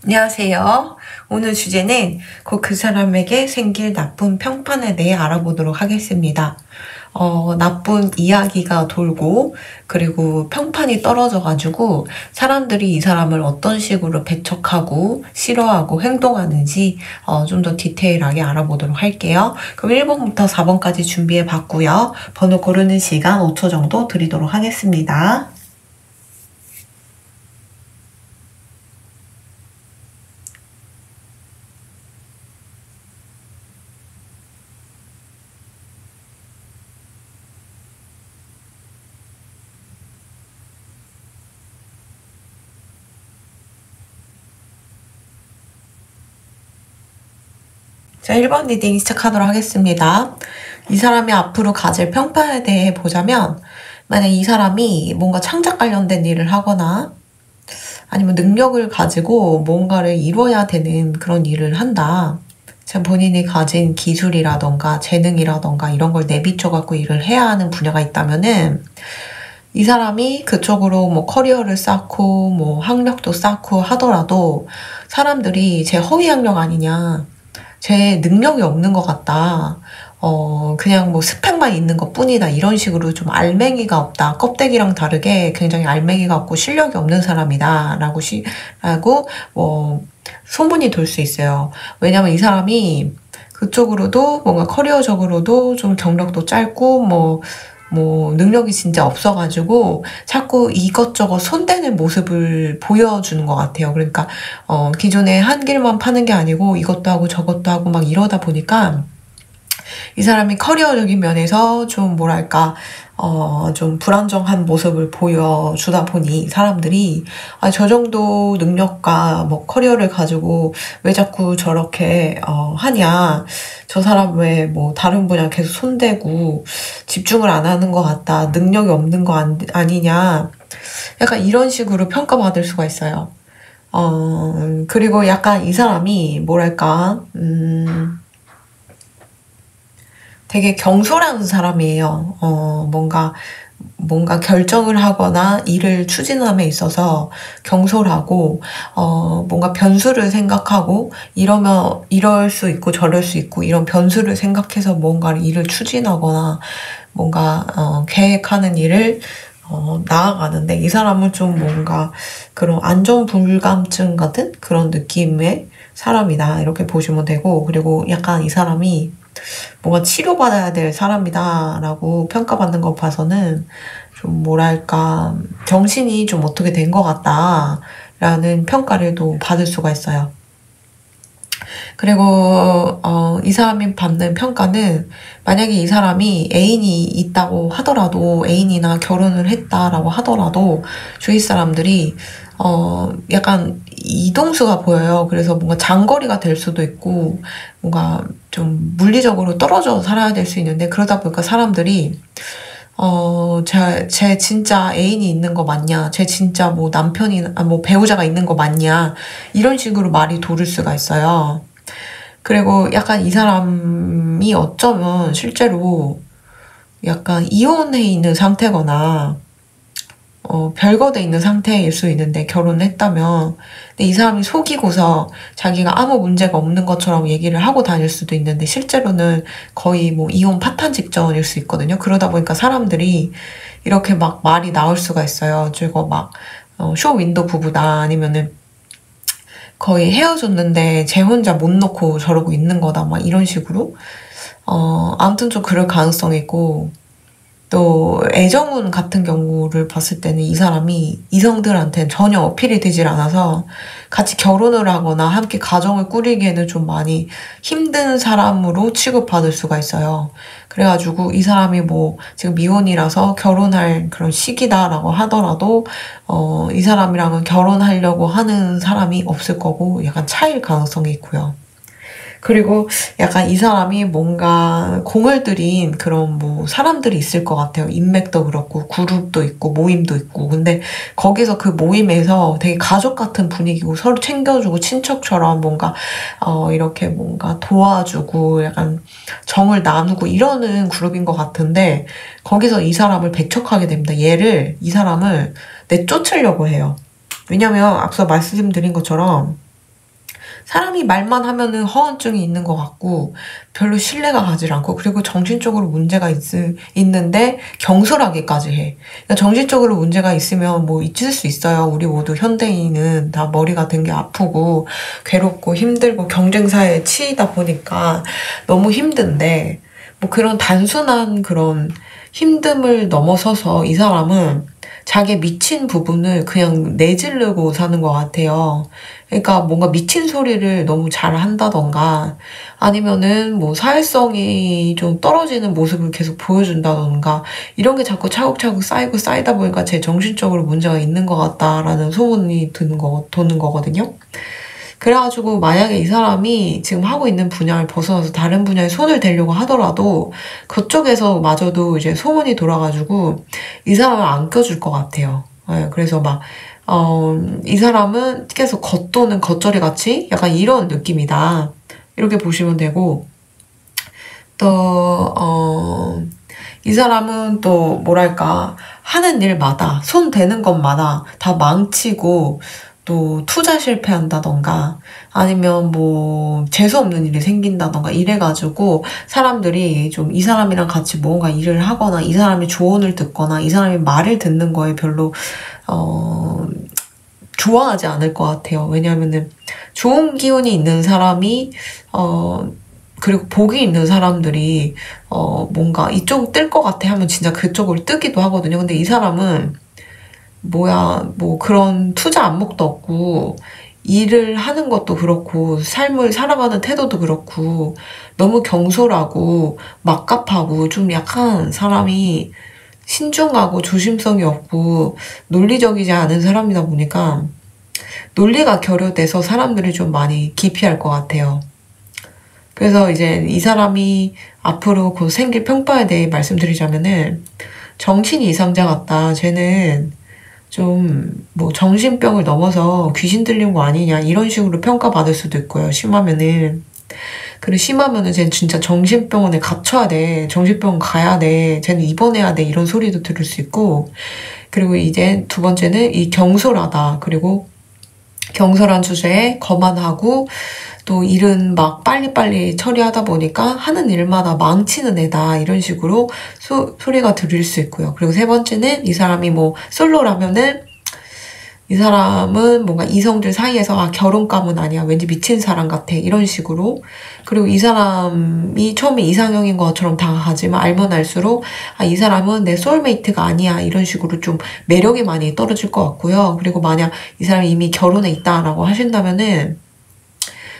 안녕하세요. 오늘 주제는 곧 그 사람에게 생길 나쁜 평판에 대해 알아보도록 하겠습니다. 나쁜 이야기가 돌고 그리고 평판이 떨어져가지고 사람들이 이 사람을 어떤 식으로 배척하고 싫어하고 행동하는지 좀 더 디테일하게 알아보도록 할게요. 그럼 1번부터 4번까지 준비해 봤고요. 번호 고르는 시간 5초 정도 드리도록 하겠습니다. 자, 1번 리딩 시작하도록 하겠습니다. 이 사람이 앞으로 가질 평판에 대해 보자면, 만약 이 사람이 뭔가 창작 관련된 일을 하거나 아니면 능력을 가지고 뭔가를 이뤄야 되는 그런 일을 한다. 본인이 가진 기술이라던가 재능이라던가 이런 걸 내비쳐갖고 일을 해야 하는 분야가 있다면은 이 사람이 그쪽으로 뭐 커리어를 쌓고 뭐 학력도 쌓고 하더라도 사람들이 제 허위 학력 아니냐, 제 능력이 없는 것 같다. 그냥 뭐 스펙만 있는 것 뿐이다. 이런 식으로 좀 알맹이가 없다. 껍데기랑 다르게 굉장히 알맹이가 없고 실력이 없는 사람이다. 라고, 소문이 돌 수 있어요. 왜냐면 이 사람이 그쪽으로도 뭔가 커리어적으로도 좀 경력도 짧고, 능력이 진짜 없어가지고 자꾸 이것저것 손대는 모습을 보여주는 것 같아요. 그러니까, 기존에 한 길만 파는 게 아니고 이것도 하고 저것도 하고 막 이러다 보니까 이 사람이 커리어적인 면에서 좀 좀 불안정한 모습을 보여주다 보니 사람들이 저 정도 능력과 뭐 커리어를 가지고 왜 자꾸 저렇게 하냐, 저 사람 왜 뭐 다른 분야 계속 손대고 집중을 안 하는 것 같다, 능력이 없는 거 아니냐, 약간 이런 식으로 평가받을 수가 있어요. 그리고 약간 이 사람이 되게 경솔한 사람이에요. 뭔가 결정을 하거나 일을 추진함에 있어서 경솔하고, 뭔가 변수를 생각하고, 이럴 수 있고 저럴 수 있고, 이런 변수를 생각해서 뭔가를 일을 추진하거나, 뭔가, 계획하는 일을, 나아가는데, 이 사람은 좀 뭔가 그런 안전불감증 같은 그런 느낌의 사람이다. 이렇게 보시면 되고, 그리고 약간 이 사람이 뭔가 치료받아야 될 사람이다라고 평가받는 거 봐서는 좀 정신이 좀 어떻게 된 것 같다라는 평가를 또 받을 수가 있어요. 그리고 이 사람이 받는 평가는, 만약에 이 사람이 애인이 있다고 하더라도, 애인이나 결혼을 했다라고 하더라도 주위 사람들이 약간 이동수가 보여요. 그래서 뭔가 장거리가 될 수도 있고 뭔가 좀 물리적으로 떨어져 살아야 될 수 있는데, 그러다 보니까 사람들이 쟤 진짜 애인이 있는 거 맞냐? 쟤 진짜 뭐 뭐 배우자가 있는 거 맞냐? 이런 식으로 말이 돌을 수가 있어요. 그리고 약간 이 사람이 어쩌면 실제로 약간 이혼해 있는 상태거나, 별거돼 있는 상태일 수 있는데, 결혼을 했다면. 근데 이 사람이 속이고서 자기가 아무 문제가 없는 것처럼 얘기를 하고 다닐 수도 있는데, 실제로는 거의 뭐 이혼 파탄 직전일 수 있거든요. 그러다 보니까 사람들이 이렇게 막 말이 나올 수가 있어요. 저거 쇼 윈도 부부다. 아니면은 거의 헤어졌는데 쟤 혼자 못 놓고 저러고 있는 거다. 막 이런 식으로. 아무튼 좀 그럴 가능성이 있고, 또 애정운 같은 경우를 봤을 때는 이 사람이 이성들한테는 전혀 어필이 되질 않아서 같이 결혼을 하거나 함께 가정을 꾸리기에는 좀 많이 힘든 사람으로 취급받을 수가 있어요. 그래가지고 이 사람이 지금 미혼이라서 결혼할 그런 시기다라고 하더라도 이 사람이랑은 결혼하려고 하는 사람이 없을 거고, 약간 차일 가능성이 있고요. 그리고 약간 이 사람이 뭔가 공을 들인 그런 사람들이 있을 것 같아요. 인맥도 그렇고 그룹도 있고 모임도 있고. 근데 거기서 그 모임에서 되게 가족 같은 분위기고, 서로 챙겨주고 친척처럼 이렇게 도와주고 약간 정을 나누고 이러는 그룹인 것 같은데, 거기서 이 사람을 배척하게 됩니다. 이 사람을 내쫓으려고 해요. 왜냐면 앞서 말씀드린 것처럼 사람이 말만 하면은 허언증이 있는 것 같고 별로 신뢰가 가지 않고 그리고 정신적으로 문제가 있는데 경솔하게까지 해. 그러니까 정신적으로 문제가 있으면 뭐 있을 수 있어요. 우리 모두 현대인은 다 머리가 된 게 아프고 괴롭고 힘들고 경쟁사에 치이다 보니까 너무 힘든데 뭐 그런 단순한 그런 힘듦을 넘어서서 이 사람은 자기의 미친 부분을 그냥 내지르고 사는 것 같아요. 그러니까 뭔가 미친 소리를 너무 잘 한다던가 아니면은 뭐 사회성이 좀 떨어지는 모습을 계속 보여준다던가 이런 게 자꾸 차곡차곡 쌓이고 쌓이다 보니까 제 정신적으로 문제가 있는 것 같다라는 소문이 도는 거거든요. 그래가지고 만약에 이 사람이 지금 하고 있는 분야를 벗어나서 다른 분야에 손을 대려고 하더라도 그쪽에서 마저도 이제 소문이 돌아가지고 이 사람을 안 껴줄 것 같아요. 네, 그래서 막, 이 사람은 계속 겉도는 겉절이 같이 약간 이런 느낌이다. 이렇게 보시면 되고, 또, 이 사람은 또 뭐랄까, 하는 일마다, 손 대는 것마다 다 망치고, 또 투자 실패한다던가 아니면 뭐 재수없는 일이 생긴다던가 이래가지고 사람들이 좀 이 사람이랑 같이 뭔가 일을 하거나 이 사람의 조언을 듣거나 이 사람의 말을 듣는 거에 별로 좋아하지 않을 것 같아요. 왜냐하면은 좋은 기운이 있는 사람이 그리고 복이 있는 사람들이 뭔가 이쪽 뜰 것 같아 하면 진짜 그쪽을 뜨기도 하거든요. 근데 이 사람은 뭐 그런 투자 안목도 없고 일을 하는 것도 그렇고 삶을 살아가는 태도도 그렇고 너무 경솔하고 막갑하고 좀 약간 사람이 신중하고 조심성이 없고 논리적이지 않은 사람이다 보니까 논리가 결여돼서 사람들이 좀 많이 기피할 것 같아요. 그래서 이제 이 사람이 앞으로 곧 생길 평가에 대해 말씀드리자면은 정신이 이상자 같다. 쟤는 좀 뭐 정신병을 넘어서 귀신 들린 거 아니냐 이런 식으로 평가받을 수도 있고요. 심하면은. 그리고 심하면은 쟤는 진짜 정신병원에 갇혀야 돼. 정신병원 가야 돼. 쟤는 입원해야 돼. 이런 소리도 들을 수 있고. 그리고 이제 두 번째는 이 경솔하다. 그리고 경솔한 주제에 거만하고 또 일은 막 빨리빨리 처리하다 보니까 하는 일마다 망치는 애다 이런 식으로 소리가 들릴 수 있고요. 그리고 세 번째는 이 사람이 뭐 솔로라면은 이 사람은 뭔가 이성들 사이에서 결혼감은 아니야 왠지 미친 사람 같아 이런 식으로. 그리고 이 사람이 처음에 이상형인 것처럼 다가가지만 알면 알수록 이 사람은 내 소울메이트가 아니야 이런 식으로 좀 매력이 많이 떨어질 것 같고요. 그리고 만약 이 사람이 이미 결혼해 있다라고 하신다면은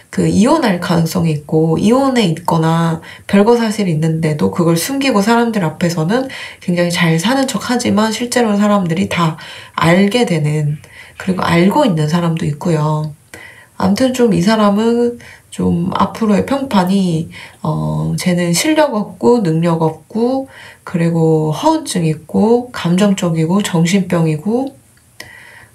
그 이혼할 가능성이 있고 이혼해 있거나 별거 사실이 있는데도 그걸 숨기고 사람들 앞에서는 굉장히 잘 사는 척 하지만 실제로는 사람들이 다 알게 되는 그리고 알고 있는 사람도 있고요. 아무튼 좀 이 사람은 좀 앞으로의 평판이 쟤는 실력 없고 능력 없고 그리고 허언증 있고 감정적이고 정신병이고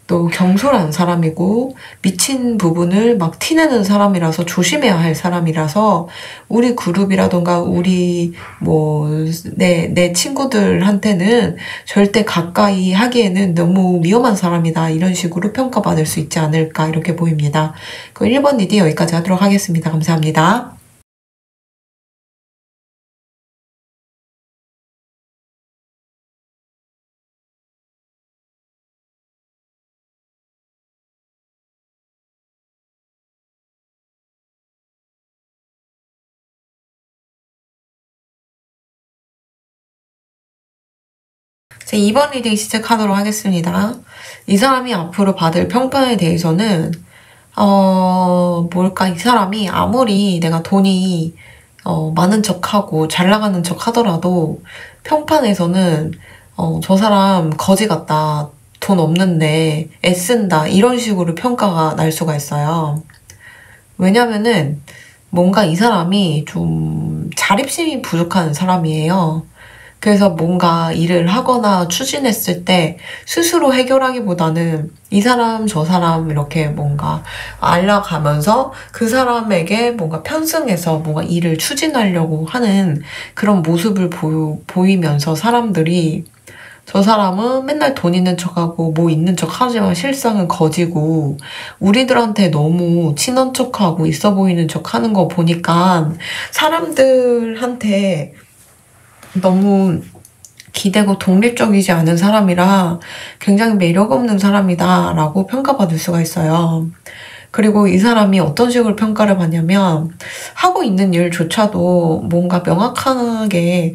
또 경솔한 사람이고 미친 부분을 막 티내는 사람이라서 조심해야 할 사람이라서 우리 그룹이라던가 우리 뭐 내 친구들한테는 절대 가까이 하기에는 너무 위험한 사람이다 이런 식으로 평가받을 수 있지 않을까 이렇게 보입니다. 그 1번 리딩 여기까지 하도록 하겠습니다. 감사합니다. 제 2번 리딩 시작하도록 하겠습니다. 이 사람이 앞으로 받을 평판에 대해서는 뭘까 이 사람이 아무리 내가 돈이 많은 척하고 잘 나가는 척 하더라도 평판에서는 저 사람 거지 같다 돈 없는데 애쓴다 이런 식으로 평가가 날 수가 있어요. 왜냐면은 뭔가 이 사람이 좀 자립심이 부족한 사람이에요. 그래서 뭔가 일을 하거나 추진했을 때 스스로 해결하기보다는 이 사람 저 사람 이렇게 뭔가 알아가면서 그 사람에게 뭔가 편승해서 뭔가 일을 추진하려고 하는 그런 모습을 보이면서 사람들이 저 사람은 맨날 돈 있는 척하고 뭐 있는 척 하지만 실상은 거지고 우리들한테 너무 친한 척하고 있어 보이는 척 하는 거 보니까 사람들한테 너무 기대고 독립적이지 않은 사람이라 굉장히 매력 없는 사람이다 라고 평가받을 수가 있어요. 그리고 이 사람이 어떤 식으로 평가를 받냐면 하고 있는 일조차도 뭔가 명확하게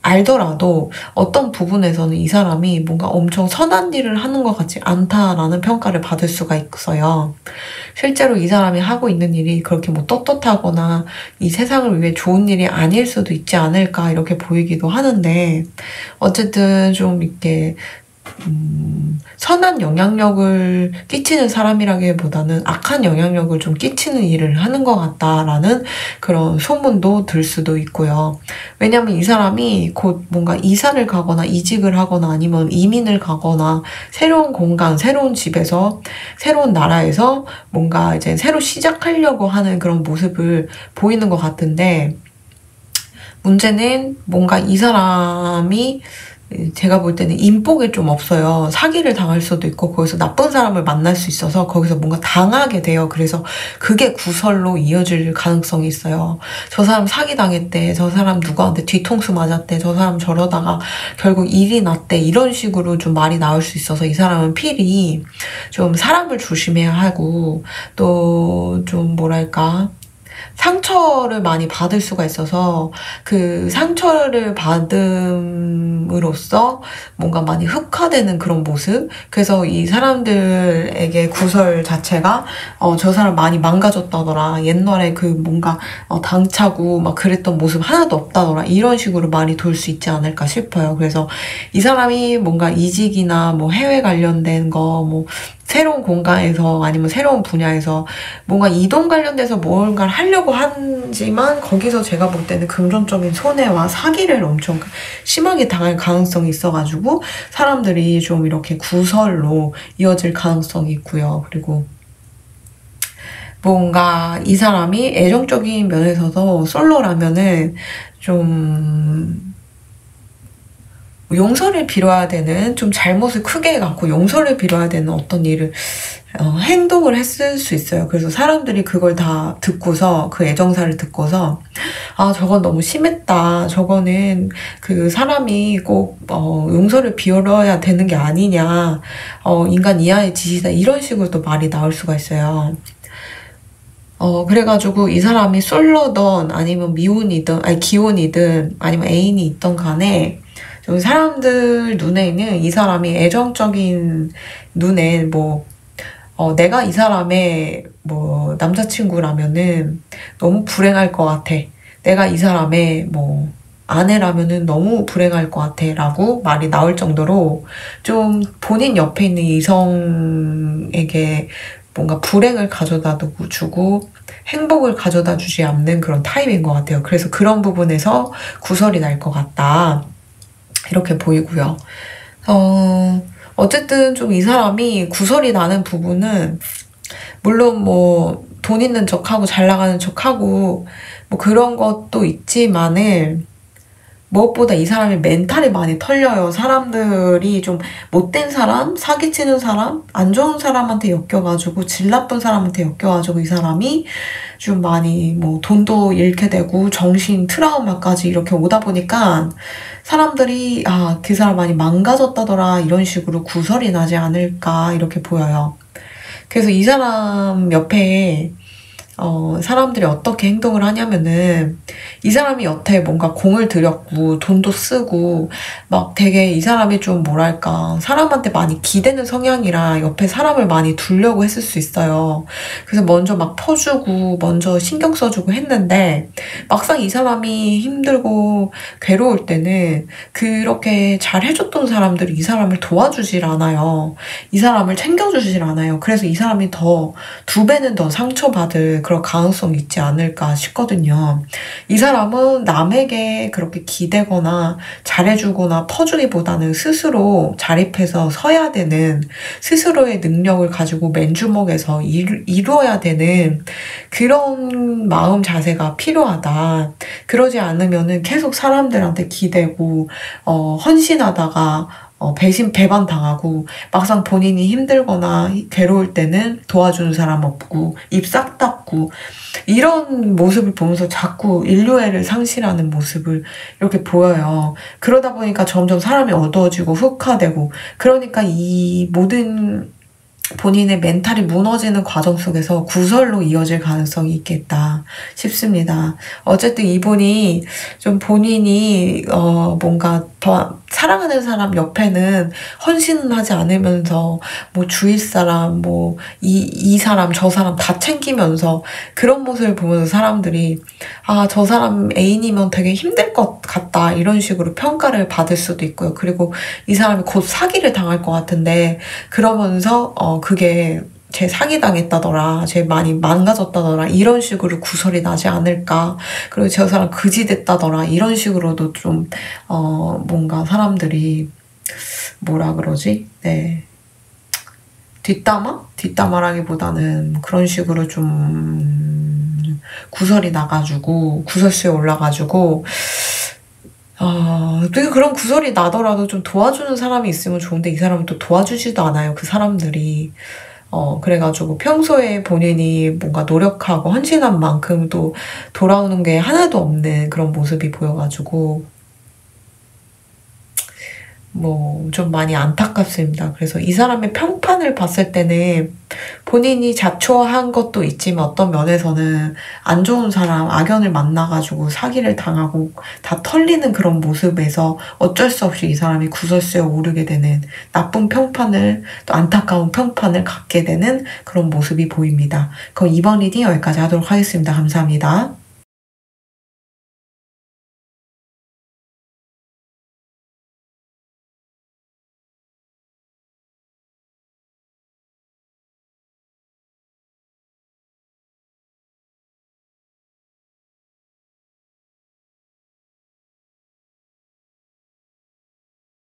알더라도 어떤 부분에서는 이 사람이 뭔가 엄청 선한 일을 하는 것 같지 않다라는 평가를 받을 수가 있어요. 실제로 이 사람이 하고 있는 일이 그렇게 뭐 떳떳하거나 이 세상을 위해 좋은 일이 아닐 수도 있지 않을까 이렇게 보이기도 하는데 어쨌든 좀 이렇게 선한 영향력을 끼치는 사람이라기보다는 악한 영향력을 좀 끼치는 일을 하는 것 같다라는 그런 소문도 들 수도 있고요. 왜냐하면 이 사람이 곧 뭔가 이사를 가거나 이직을 하거나 아니면 이민을 가거나 새로운 공간, 새로운 집에서 새로운 나라에서 뭔가 이제 새로 시작하려고 하는 그런 모습을 보이는 것 같은데 문제는 뭔가 이 사람이 제가 볼 때는 인복이 좀 없어요. 사기를 당할 수도 있고 거기서 나쁜 사람을 만날 수 있어서 거기서 뭔가 당하게 돼요. 그래서 그게 구설로 이어질 가능성이 있어요. 저 사람 사기 당했대. 저 사람 누구한테 뒤통수 맞았대. 저 사람 저러다가 결국 일이 났대. 이런 식으로 좀 말이 나올 수 있어서 이 사람은 필히 좀 사람을 조심해야 하고 또 좀 뭐랄까 상처를 많이 받을 수가 있어서 그 상처를 받음으로써 뭔가 많이 흑화되는 그런 모습. 그래서 이 사람들에게 구설 자체가 저 사람 많이 망가졌다더라. 옛날에 그 뭔가 당차고 막 그랬던 모습 하나도 없다더라. 이런 식으로 말이 돌 수 있지 않을까 싶어요. 그래서 이 사람이 뭔가 이직이나 뭐 해외 관련된 거 뭐 새로운 공간에서 아니면 새로운 분야에서 뭔가 이동 관련돼서 뭔가를 하려고 하지만 거기서 제가 볼 때는 금전적인 손해와 사기를 엄청 심하게 당할 가능성이 있어가지고 사람들이 좀 이렇게 구설로 이어질 가능성이 있고요. 그리고 뭔가 이 사람이 애정적인 면에서도 솔로라면은 좀 용서를 빌어야 되는 좀 잘못을 크게 해갖고 용서를 빌어야 되는 어떤 일을 행동을 했을 수 있어요. 그래서 사람들이 그걸 다 듣고서 그 애정사를 듣고서 아 저건 너무 심했다. 저거는 그 사람이 꼭 용서를 빌어야 되는 게 아니냐. 인간 이하의 짓이다. 이런 식으로 또 말이 나올 수가 있어요. 그래가지고 이 사람이 솔로든 아니면 미혼이든 아니 기혼이든 아니면 애인이 있던 간에 좀 사람들 눈에는 이 사람이 애정적인 눈에 뭐 내가 이 사람의 뭐 남자친구라면은 너무 불행할 것 같아. 내가 이 사람의 뭐 아내라면은 너무 불행할 것 같아 라고 말이 나올 정도로 좀 본인 옆에 있는 이성에게 뭔가 불행을 가져다 주고 행복을 가져다 주지 않는 그런 타입인 것 같아요. 그래서 그런 부분에서 구설이 날 것 같다. 이렇게 보이고요. 어쨌든 좀 이 사람이 구설이 나는 부분은 물론 뭐 돈 있는 척하고 잘 나가는 척하고 뭐 그런 것도 있지만은 무엇보다 이 사람이 멘탈이 많이 털려요. 사람들이 좀 못된 사람, 사기치는 사람, 안 좋은 사람한테 엮여가지고 질 나쁜 사람한테 엮여가지고 이 사람이 좀 많이 뭐 돈도 잃게 되고 정신 트라우마까지 이렇게 오다 보니까 사람들이 아, 그 사람 많이 망가졌다더라 이런 식으로 구설이 나지 않을까 이렇게 보여요. 그래서 이 사람 옆에 사람들이 어떻게 행동을 하냐면은 이 사람이 여태 뭔가 공을 들였고 돈도 쓰고 막 되게 이 사람이 좀 뭐랄까 사람한테 많이 기대는 성향이라 옆에 사람을 많이 두려고 했을 수 있어요. 그래서 먼저 막 퍼주고 먼저 신경 써주고 했는데 막상 이 사람이 힘들고 괴로울 때는 그렇게 잘 해줬던 사람들이 이 사람을 도와주질 않아요. 이 사람을 챙겨주질 않아요. 그래서 이 사람이 더 두 배는 더 상처받을 그럴 가능성이 있지 않을까 싶거든요. 이 사람은 남에게 그렇게 기대거나 잘해주거나 퍼주기보다는 스스로 자립해서 서야 되는, 스스로의 능력을 가지고 맨주먹에서 이루어야 되는 그런 마음 자세가 필요하다. 그러지 않으면은 계속 사람들한테 기대고 헌신하다가 배반 당하고 막상 본인이 힘들거나 괴로울 때는 도와주는 사람 없고 입 싹 닫고 이런 모습을 보면서 자꾸 인류애를 상실하는 모습을 이렇게 보여요. 그러다 보니까 점점 사람이 어두워지고 흑화되고, 그러니까 이 모든 본인의 멘탈이 무너지는 과정 속에서 구설로 이어질 가능성이 있겠다 싶습니다. 어쨌든 이분이 좀 본인이 뭔가 더 사랑하는 사람 옆에는 헌신은 하지 않으면서 뭐 주위 사람 뭐 이 사람 저 사람 다 챙기면서 그런 모습을 보면서 사람들이 아, 저 사람 애인이면 되게 힘들 것 같다 이런 식으로 평가를 받을 수도 있고요. 그리고 이 사람이 곧 사기를 당할 것 같은데 그러면서 그게 쟤 사기당했다더라, 쟤 많이 망가졌다더라 이런 식으로 구설이 나지 않을까. 그리고 저 사람 그지 됐다더라 이런 식으로도 좀 뭔가 사람들이 뭐라 그러지? 네, 뒷담화라기보다는 그런 식으로 좀 구설이 나가지고 구설수에 올라가지고 되게 그런 구설이 나더라도 좀 도와주는 사람이 있으면 좋은데 이 사람은 또 도와주지도 않아요. 그 사람들이. 그래가지고 평소에 본인이 뭔가 노력하고 헌신한 만큼 또 돌아오는 게 하나도 없는 그런 모습이 보여가지고 뭐 좀 많이 안타깝습니다. 그래서 이 사람의 평판을 봤을 때는 본인이 자초한 것도 있지만 어떤 면에서는 안 좋은 사람, 악연을 만나가지고 사기를 당하고 다 털리는 그런 모습에서 어쩔 수 없이 이 사람이 구설수에 오르게 되는 나쁜 평판을, 또 안타까운 평판을 갖게 되는 그런 모습이 보입니다. 그럼 이번 리딩 여기까지 하도록 하겠습니다. 감사합니다.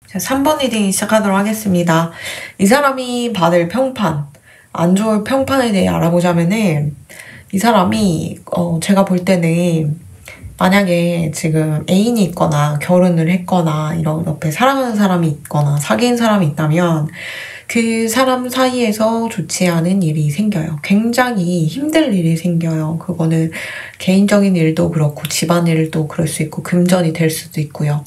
자, 3번 리딩 시작하도록 하겠습니다. 이 사람이 받을 평판, 안 좋을 평판에 대해 알아보자면은 이 사람이 제가 볼 때는 만약에 지금 애인이 있거나 결혼을 했거나 이런 옆에 사랑하는 사람이 있거나 사귄 사람이 있다면 그 사람 사이에서 좋지 않은 일이 생겨요. 굉장히 힘들 일이 생겨요. 그거는 개인적인 일도 그렇고 집안일도 그럴 수 있고 금전이 될 수도 있고요.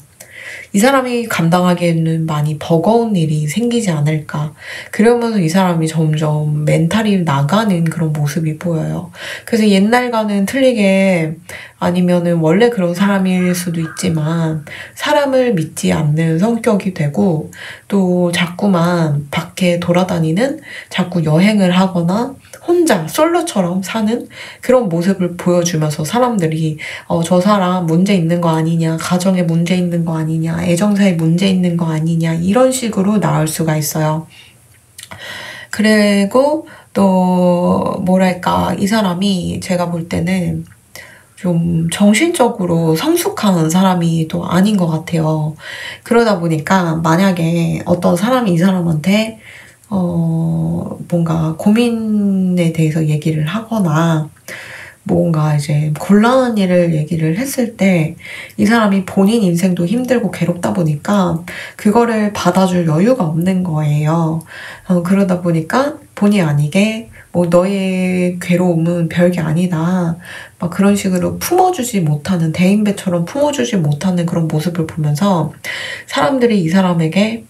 이 사람이 감당하기에는 많이 버거운 일이 생기지 않을까. 그러면서 이 사람이 점점 멘탈이 나가는 그런 모습이 보여요. 그래서 옛날과는 틀리게, 아니면은 원래 그런 사람일 수도 있지만 사람을 믿지 않는 성격이 되고, 또 자꾸만 밖에 돌아다니는, 자꾸 여행을 하거나 혼자 솔로처럼 사는 그런 모습을 보여주면서 사람들이 저 사람 문제 있는 거 아니냐, 가정에 문제 있는 거 아니냐, 애정사에 문제 있는 거 아니냐 이런 식으로 나올 수가 있어요. 그리고 또 뭐랄까, 이 사람이 제가 볼 때는 좀 정신적으로 성숙한 사람이 또 아닌 것 같아요. 그러다 보니까 만약에 어떤 사람이 이 사람한테 뭔가 고민에 대해서 얘기를 하거나 뭔가 이제 곤란한 일을 얘기를 했을 때 이 사람이 본인 인생도 힘들고 괴롭다 보니까 그거를 받아줄 여유가 없는 거예요. 그러다 보니까 본의 아니게 뭐 너의 괴로움은 별게 아니다, 막 그런 식으로 품어주지 못하는, 대인배처럼 품어주지 못하는 그런 모습을 보면서 사람들이 이 사람에게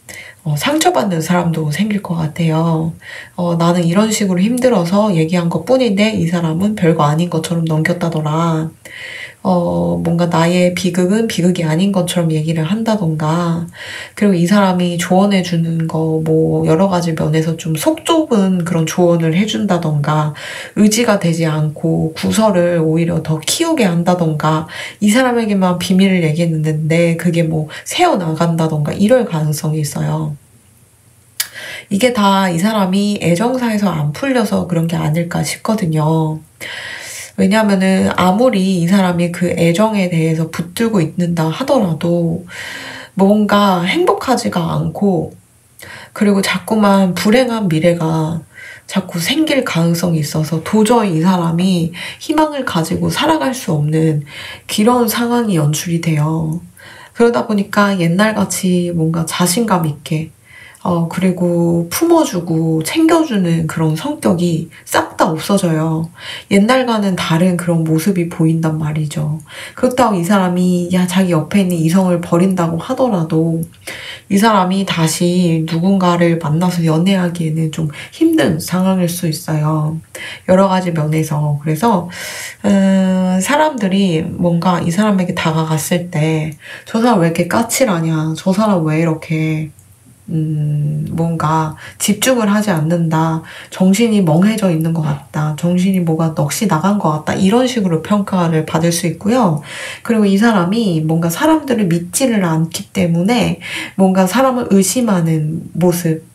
상처받는 사람도 생길 것 같아요. 나는 이런 식으로 힘들어서 얘기한 것 뿐인데 이 사람은 별거 아닌 것처럼 넘겼다더라. 뭔가 나의 비극은 비극이 아닌 것처럼 얘기를 한다던가, 그리고 이 사람이 조언해주는 거 뭐 여러 가지 면에서 좀 속 좁은 그런 조언을 해준다던가, 의지가 되지 않고 구설을 오히려 더 키우게 한다던가, 이 사람에게만 비밀을 얘기했는데 그게 뭐 새어나간다던가 이럴 가능성이 있어요. 이게 다 이 사람이 애정사에서 안 풀려서 그런 게 아닐까 싶거든요. 왜냐면은 아무리 이 사람이 그 애정에 대해서 붙들고 있는다 하더라도 뭔가 행복하지가 않고, 그리고 자꾸만 불행한 미래가 자꾸 생길 가능성이 있어서 도저히 이 사람이 희망을 가지고 살아갈 수 없는 그런 상황이 연출이 돼요. 그러다 보니까 옛날같이 뭔가 자신감 있게 그리고 품어주고 챙겨주는 그런 성격이 싹 다 없어져요. 옛날과는 다른 그런 모습이 보인단 말이죠. 그렇다고 이 사람이 자기 옆에 있는 이성을 버린다고 하더라도 이 사람이 다시 누군가를 만나서 연애하기에는 좀 힘든 상황일 수 있어요. 여러 가지 면에서. 그래서 사람들이 뭔가 이 사람에게 다가갔을 때 저 사람 왜 이렇게 까칠하냐, 저 사람 왜 이렇게 뭔가 집중을 하지 않는다, 정신이 멍해져 있는 것 같다, 정신이 뭐가 넋이 나간 것 같다, 이런 식으로 평가를 받을 수 있고요. 그리고 이 사람이 뭔가 사람들을 믿지를 않기 때문에 뭔가 사람을 의심하는 모습,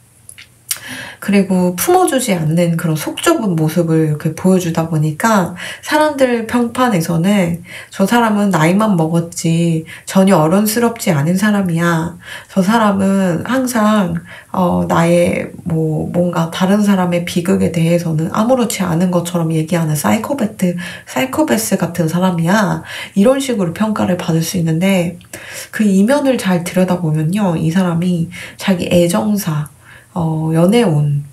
그리고 품어주지 않는 그런 속 좁은 모습을 이렇게 보여주다 보니까 사람들 평판에서는 저 사람은 나이만 먹었지 전혀 어른스럽지 않은 사람이야. 저 사람은 항상 나의 뭔가 다른 사람의 비극에 대해서는 아무렇지 않은 것처럼 얘기하는 사이코패스 같은 사람이야. 이런 식으로 평가를 받을 수 있는데, 그 이면을 잘 들여다보면요, 이 사람이 자기 애정사, 연애운,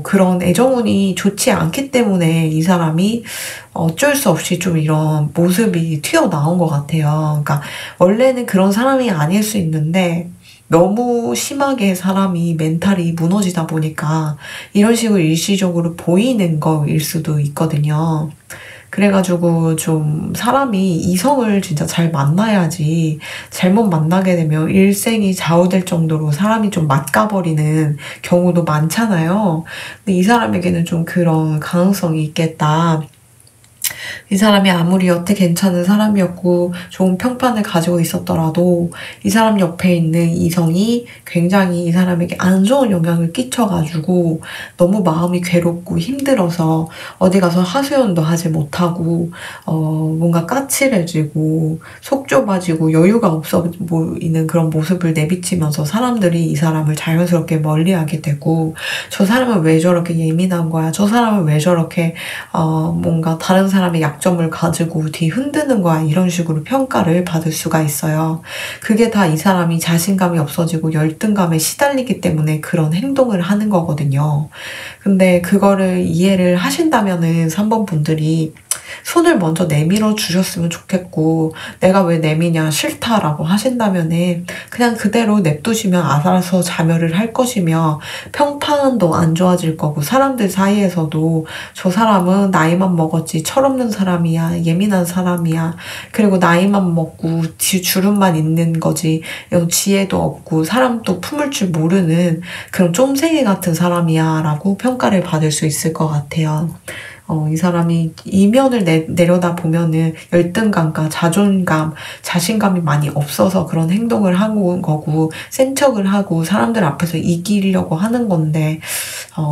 그런 애정운이 좋지 않기 때문에 이 사람이 어쩔 수 없이 좀 이런 모습이 튀어나온 것 같아요. 그러니까 원래는 그런 사람이 아닐 수 있는데 너무 심하게 사람이 멘탈이 무너지다 보니까 이런 식으로 일시적으로 보이는 거일 수도 있거든요. 그래가지고 좀 사람이 이성을 진짜 잘 만나야지, 잘못 만나게 되면 일생이 좌우될 정도로 사람이 좀 맞가버리는 경우도 많잖아요. 근데 이 사람에게는 좀 그런 가능성이 있겠다. 이 사람이 아무리 여태 괜찮은 사람이었고 좋은 평판을 가지고 있었더라도 이 사람 옆에 있는 이성이 굉장히 이 사람에게 안 좋은 영향을 끼쳐가지고 너무 마음이 괴롭고 힘들어서 어디 가서 하소연도 하지 못하고 뭔가 까칠해지고 속 좁아지고 여유가 없어 보이는 그런 모습을 내비치면서 사람들이 이 사람을 자연스럽게 멀리하게 되고, 저 사람은 왜 저렇게 예민한 거야, 저 사람은 왜 저렇게 뭔가 다른 사람의 약점을 가지고 뒤 흔드는 거야, 이런 식으로 평가를 받을 수가 있어요. 그게 다 이 사람이 자신감이 없어지고 열등감에 시달리기 때문에 그런 행동을 하는 거거든요. 근데 그거를 이해를 하신다면은 3번 분들이 손을 먼저 내밀어 주셨으면 좋겠고, 내가 왜 내미냐, 싫다라고 하신다면은 그냥 그대로 냅두시면 알아서 자멸을 할 것이며, 평판도 안 좋아질 거고, 사람들 사이에서도 저 사람은 나이만 먹었지 철없는 사람이야, 예민한 사람이야, 그리고 나이만 먹고 주름만 있는 거지 지혜도 없고 사람도 품을 줄 모르는 그런 쫌생이 같은 사람이야 라고 평가를 받을 수 있을 것 같아요. 이 사람이 이면을 내려다 보면은 열등감과 자존감, 자신감이 많이 없어서 그런 행동을 하는 거고, 센 척을 하고 사람들 앞에서 이기려고 하는 건데,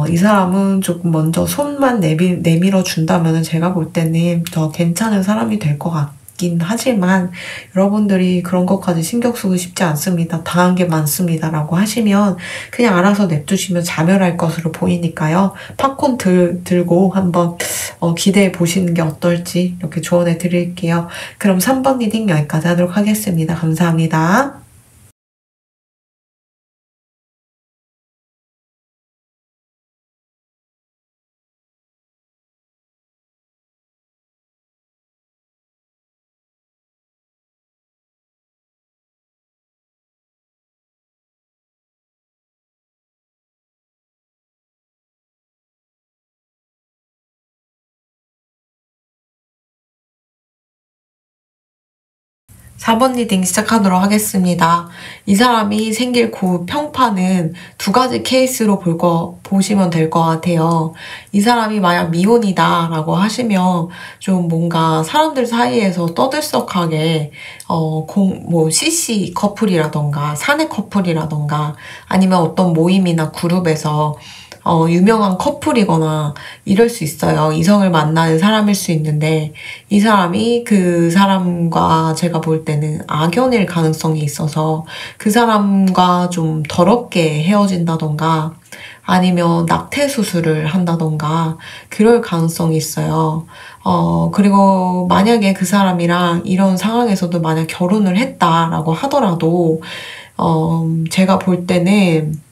이 사람은 조금 먼저 손만 내밀어 준다면은 제가 볼 때는 더 괜찮은 사람이 될 것 같긴 하지만, 여러분들이 그런 것까지 신경 쓰고 싶지 않습니다, 당한 게 많습니다 라고 하시면 그냥 알아서 냅두시면 자멸할 것으로 보이니까요. 팝콘 들고 한번 기대해 보시는 게 어떨지 이렇게 조언해 드릴게요. 그럼 3번 리딩 여기까지 하도록 하겠습니다. 감사합니다. 4번 리딩 시작하도록 하겠습니다. 이 사람이 생길 평판은 두 가지 케이스로 보시면 될 것 같아요. 이 사람이 만약 미혼이다 라고 하시면 좀 뭔가 사람들 사이에서 떠들썩하게 CC 커플이라던가 사내 커플이라던가 아니면 어떤 모임이나 그룹에서 유명한 커플이거나 이럴 수 있어요. 이성을 만나는 사람일 수 있는데 이 사람이 그 사람과 제가 볼 때는 악연일 가능성이 있어서 그 사람과 좀 더럽게 헤어진다던가 아니면 낙태 수술을 한다던가 그럴 가능성이 있어요. 그리고 만약에 그 사람이랑 이런 상황에서도 만약 결혼을 했다라고 하더라도 제가 볼 때는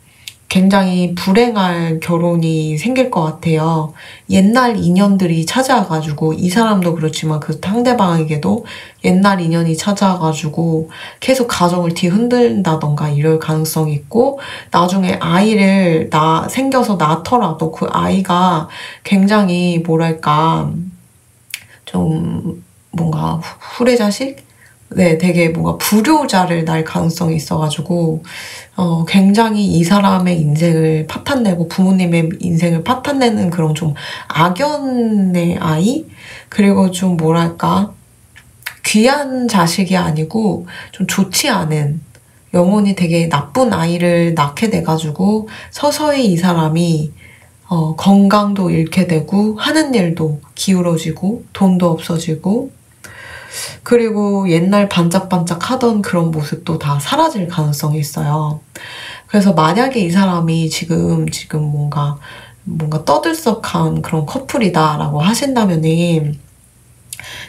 굉장히 불행할 결혼이 생길 것 같아요. 옛날 인연들이 찾아와가지고 이 사람도 그렇지만 그 상대방에게도 옛날 인연이 찾아와가지고 계속 가정을 뒤흔든다던가 이럴 가능성이 있고 나중에 아이를 생겨서 낳더라도 그 아이가 굉장히 뭐랄까 좀 뭔가 후레자식? 네, 되게 뭔가 불효자를 낳을 가능성이 있어가지고 굉장히 이 사람의 인생을 파탄내고 부모님의 인생을 파탄내는 그런 좀 악연의 아이? 그리고 좀 뭐랄까 귀한 자식이 아니고 좀 좋지 않은 영혼이 되게 나쁜 아이를 낳게 돼가지고 서서히 이 사람이 건강도 잃게 되고 하는 일도 기울어지고 돈도 없어지고 그리고 옛날 반짝반짝 하던 그런 모습도 다 사라질 가능성이 있어요. 그래서 만약에 이 사람이 지금 뭔가 떠들썩한 그런 커플이다라고 하신다면은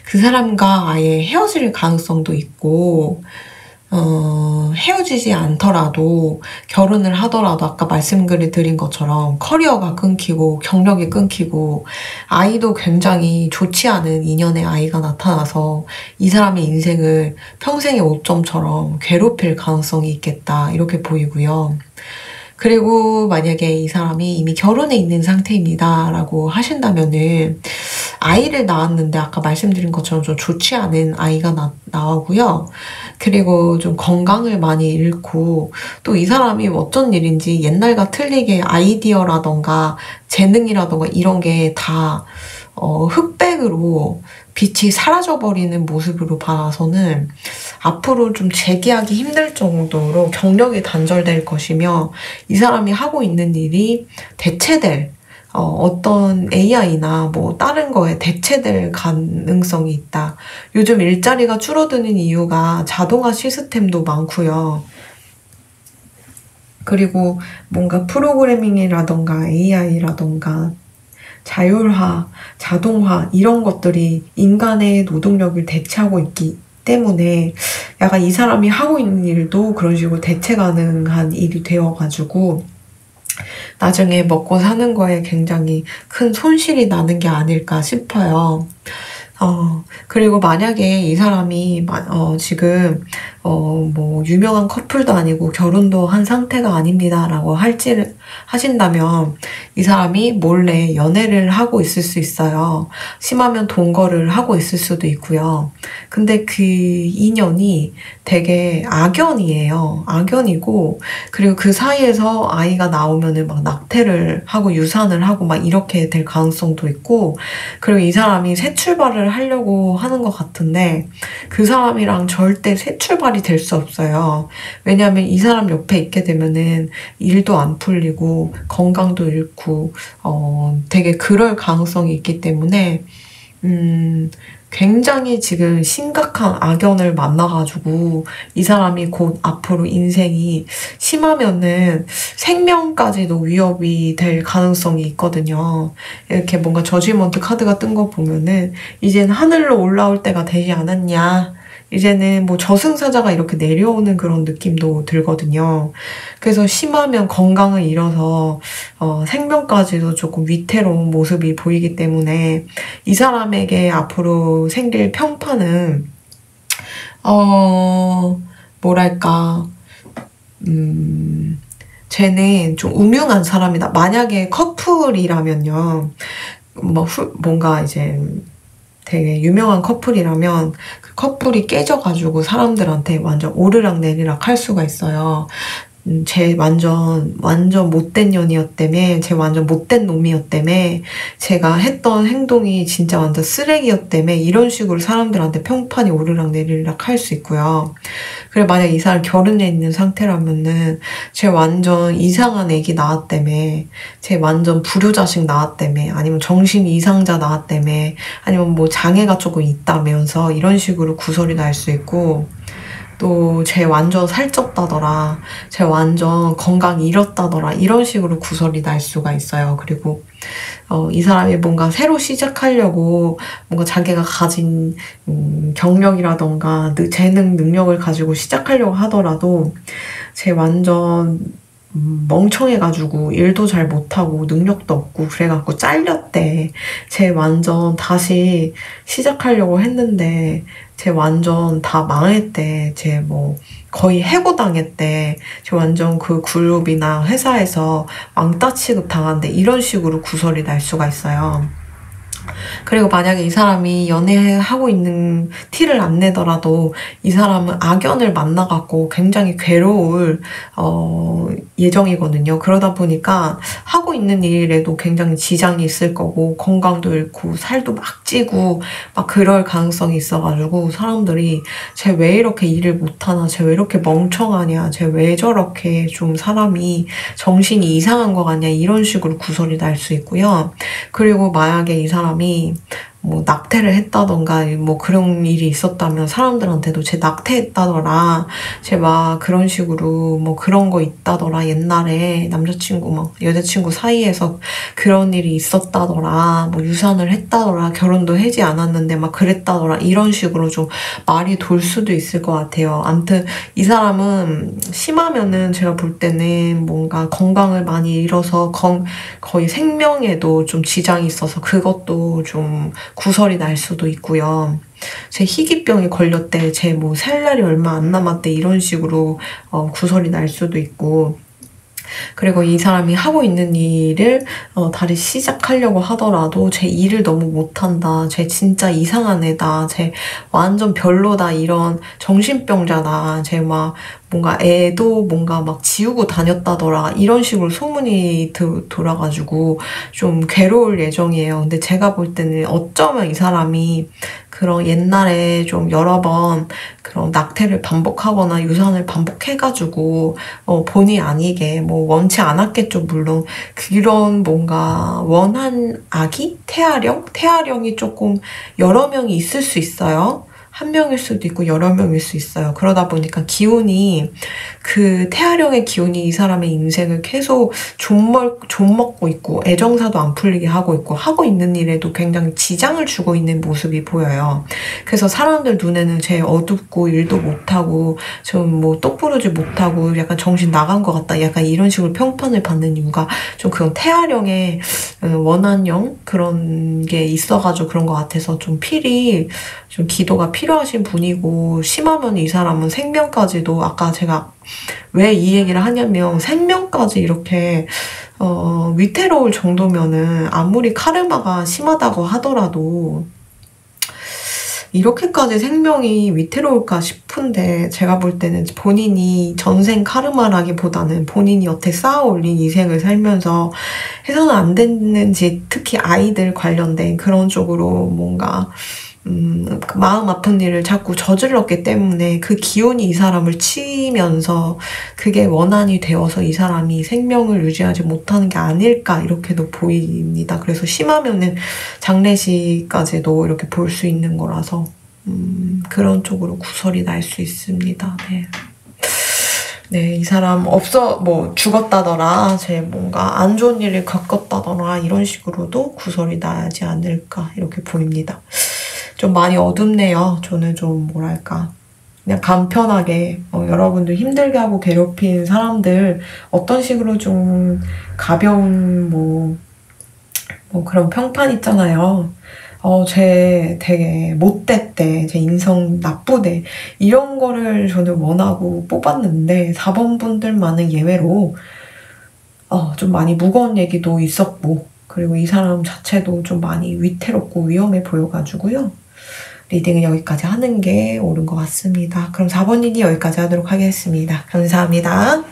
그 사람과 아예 헤어질 가능성도 있고 헤어지지 않더라도 결혼을 하더라도 아까 말씀드린 것처럼 커리어가 끊기고 경력이 끊기고 아이도 굉장히 좋지 않은 인연의 아이가 나타나서 이 사람의 인생을 평생의 오점처럼 괴롭힐 가능성이 있겠다 이렇게 보이고요. 그리고 만약에 이 사람이 이미 결혼해 있는 상태입니다 라고 하신다면은 아이를 낳았는데 아까 말씀드린 것처럼 좀 좋지 않은 아이가 나오고요. 그리고 좀 건강을 많이 잃고 또 이 사람이 어쩐 일인지 옛날과 틀리게 아이디어라던가 재능이라던가 이런 게 다 흑백으로 빛이 사라져버리는 모습으로 봐서는 앞으로 좀 재기하기 힘들 정도로 경력이 단절될 것이며 이 사람이 하고 있는 일이 대체될 어떤 AI나 뭐 다른 거에 대체될 가능성이 있다. 요즘 일자리가 줄어드는 이유가 자동화 시스템도 많고요. 그리고 뭔가 프로그래밍이라던가 AI라던가 자율화, 자동화 이런 것들이 인간의 노동력을 대체하고 있기 때문에 약간 이 사람이 하고 있는 일도 그런 식으로 대체 가능한 일이 되어가지고 나중에 먹고 사는 거에 굉장히 큰 손실이 나는 게 아닐까 싶어요. 그리고 만약에 이 사람이 지금 뭐 유명한 커플도 아니고 결혼도 한 상태가 아닙니다라고 하신다면 이 사람이 몰래 연애를 하고 있을 수 있어요. 심하면 동거를 하고 있을 수도 있고요. 근데 그 인연이 되게 악연이에요. 악연이고 그리고 그 사이에서 아이가 나오면은 막 낙태를 하고 유산을 하고 막 이렇게 될 가능성도 있고 그리고 이 사람이 새 출발을 하려고 하는 것 같은데 그 사람이랑 절대 새 출발이 될 수 없어요. 왜냐하면 이 사람 옆에 있게 되면은 일도 안 풀리고 건강도 잃고 되게 그럴 가능성이 있기 때문에 굉장히 지금 심각한 악연을 만나가지고 이 사람이 곧 앞으로 인생이 심하면은 생명까지도 위협이 될 가능성이 있거든요. 이렇게 뭔가 저지먼트 카드가 뜬 거 보면은 이젠 하늘로 올라올 때가 되지 않았냐. 이제는 뭐 저승사자가 이렇게 내려오는 그런 느낌도 들거든요. 그래서 심하면 건강을 잃어서 생명까지도 조금 위태로운 모습이 보이기 때문에 이 사람에게 앞으로 생길 평판은 뭐랄까 쟤는 좀 음흉한 사람이다. 만약에 커플이라면요. 뭔가 이제 되게 유명한 커플이라면 그 커플이 깨져가지고 사람들한테 완전 오르락내리락 할 수가 있어요. 제 완전 못된 년이었다며, 제 완전 못된 놈이었다며, 제가 했던 행동이 진짜 완전 쓰레기였다며, 이런 식으로 사람들한테 평판이 오르락 내리락 할 수 있고요. 그래, 만약 이 사람 결혼해 있는 상태라면은, 제 완전 이상한 애기 낳았다며, 제 완전 불효자식 낳았다며, 아니면 정신 이상자 낳았다며, 아니면 뭐 장애가 조금 있다면서, 이런 식으로 구설이 날 수 있고, 또 쟤 완전 살쪘다더라, 쟤 완전 건강 잃었다더라, 이런 식으로 구설이 날 수가 있어요. 그리고 이 사람이 뭔가 새로 시작하려고 뭔가 자기가 가진 경력이라던가 재능, 능력을 가지고 시작하려고 하더라도 쟤 완전 멍청해가지고 일도 잘 못하고 능력도 없고 그래갖고 잘렸대. 쟤 완전 다시 시작하려고 했는데 쟤 완전 다 망했대. 쟤 뭐 거의 해고당했대. 쟤 완전 그 그룹이나 회사에서 왕따 취급 당한대. 이런 식으로 구설이 날 수가 있어요. 그리고 만약에 이 사람이 연애하고 있는 티를 안 내더라도 이 사람은 악연을 만나갖고 굉장히 괴로울 예정이거든요. 그러다 보니까 하고 있는 일에도 굉장히 지장이 있을 거고 건강도 잃고 살도 막 찌고 막 그럴 가능성이 있어가지고 사람들이 쟤 왜 이렇게 일을 못하나, 쟤 왜 이렇게 멍청하냐, 쟤 왜 저렇게 좀 사람이 정신이 이상한 거 같냐, 이런 식으로 구설이 날 수 있고요. 그리고 만약에 이 사람이 뭐 낙태를 했다던가 뭐 그런 일이 있었다면 사람들한테도 쟤 낙태했다더라, 쟤 막 그런 식으로 뭐 그런 거 있다더라, 옛날에 남자친구 막 여자친구 사이에서 그런 일이 있었다더라, 뭐 유산을 했다더라, 결혼도 하지 않았는데 막 그랬다더라, 이런 식으로 좀 말이 돌 수도 있을 것 같아요. 아무튼 이 사람은 심하면은 제가 볼 때는 뭔가 건강을 많이 잃어서 거의 생명에도 좀 지장이 있어서 그것도 좀 구설이 날 수도 있고요. 제 희귀병이 걸렸대, 제 뭐 살 날이 얼마 안 남았대, 이런 식으로 구설이 날 수도 있고. 그리고 이 사람이 하고 있는 일을 다시 시작하려고 하더라도 제 일을 너무 못한다, 쟤 진짜 이상한 애다, 쟤 완전 별로다, 이런 정신병자다, 쟤 막 뭔가 애도 뭔가 막 지우고 다녔다더라, 이런 식으로 소문이 돌아가지고 좀 괴로울 예정이에요. 근데 제가 볼 때는 어쩌면 이 사람이 그런 옛날에 좀 여러 번 그런 낙태를 반복하거나 유산을 반복해가지고 본의 아니게 뭐 원치 않았겠죠, 물론. 그런 뭔가 원한 아기? 태아령이 조금 여러 명이 있을 수 있어요. 한 명일 수도 있고 여러 명일 수 있어요. 그러다 보니까 기운이, 그 태아령의 기운이 이 사람의 인생을 계속 좀먹고 있고 애정사도 안 풀리게 하고 있고 하고 있는 일에도 굉장히 지장을 주고 있는 모습이 보여요. 그래서 사람들 눈에는 쟤 어둡고 일도 못하고 좀 뭐 똑부러지 못하고 약간 정신 나간 것 같다, 약간 이런 식으로 평판을 받는 이유가 좀 그런 태아령의 원한령 그런 게 있어가지고 그런 것 같아서 좀 기도가 필요하신 분이고, 심하면 이 사람은 생명까지도, 아까 제가 왜 이 얘기를 하냐면 생명까지 이렇게 위태로울 정도면은 아무리 카르마가 심하다고 하더라도 이렇게까지 생명이 위태로울까 싶은데, 제가 볼 때는 본인이 전생 카르마라기보다는 본인이 여태 쌓아 올린 인생을 살면서 해서는 안 되는지, 특히 아이들 관련된 그런 쪽으로 뭔가 마음 아픈 일을 자꾸 저질렀기 때문에 그 기운이 이 사람을 치면서 그게 원한이 되어서 이 사람이 생명을 유지하지 못하는 게 아닐까, 이렇게도 보입니다. 그래서 심하면은 장례식까지도 이렇게 볼 수 있는 거라서 그런 쪽으로 구설이 날 수 있습니다. 네. 네, 이 사람 뭐 죽었다더라, 쟤 뭔가 안 좋은 일을 겪었다더라, 이런 식으로도 구설이 나지 않을까, 이렇게 보입니다. 좀 많이 어둡네요. 저는 좀 뭐랄까, 그냥 간편하게 여러분들 힘들게 하고 괴롭힌 사람들 어떤 식으로 좀 가벼운 뭐 그런 평판 있잖아요. 쟤 되게 못됐대, 쟤 인성 나쁘대, 이런 거를 저는 원하고 뽑았는데 4번 분들만은 예외로 좀 많이 무거운 얘기도 있었고, 그리고 이 사람 자체도 좀 많이 위태롭고 위험해 보여가지고요. 리딩은 여기까지 하는 게 옳은 것 같습니다. 그럼 4번 리딩 여기까지 하도록 하겠습니다. 감사합니다.